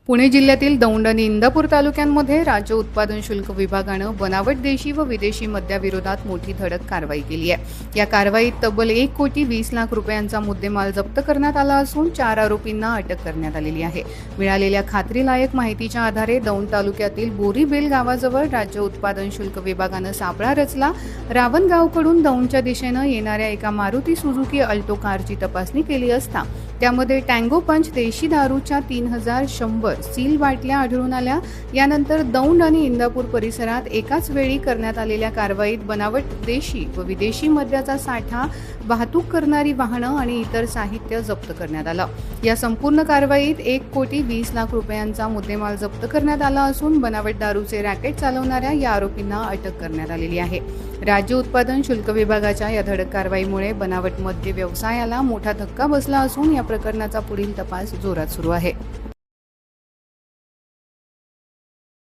पुणे जिल्ह्यातील दौंड आणि इंदापूर तालुक्यांमध्ये राज्य उत्पादन शुल्क विभागानं बनावट देशी व विदेशी मद्याविरोधात मोठी धडक कारवाई केली आहे। या कारवाईत तब्बल 1,20,00,000 रुपयांचा मुद्देमाल जप्त करण्यात आला असून 4 आरोपींना अटक करण्यात आलेली आहे। मिळालेल्या खात्रीलायक माहितीच्या आधारे दौंड तालुक्यातील बोरीबेल गावाजवळ राज्य उत्पादन शुल्क विभागानं सापळा रचला। रावणगावकडून दौंडच्या दिशेनं येणाऱ्या एका मारुती सुझुकी अल्टो कारची तपासणी केली असता त्यामध्ये टँगो पंच देशी दारूच्या 3,100 सील बाटल्या आढळून आल्या। यानंतर दौंड आणि इंदापूर परिसरात एकाच वेळी करण्यात आलेल्या कारवाईत बनावट देशी व विदेशी मद्याचा साठा, वाहतूक करणारी वाहनं आणि इतर साहित्य जप्त करण्यात आलं। या संपूर्ण कारवाईत 1,20,00,000 रुपयांचा मुद्देमाल जप्त करण्यात आला असून बनावट दारूचे रॅकेट चालवणाऱ्या या आरोपींना अटक करण्यात आलेली आहे। राज्य उत्पादन शुल्क विभागाच्या या धडक कारवाईमुळे बनावट मद्य व्यवसायाला मोठा धक्का बसला असून या प्रकरणाचा पुढील तपास जोरात सुरू आहे।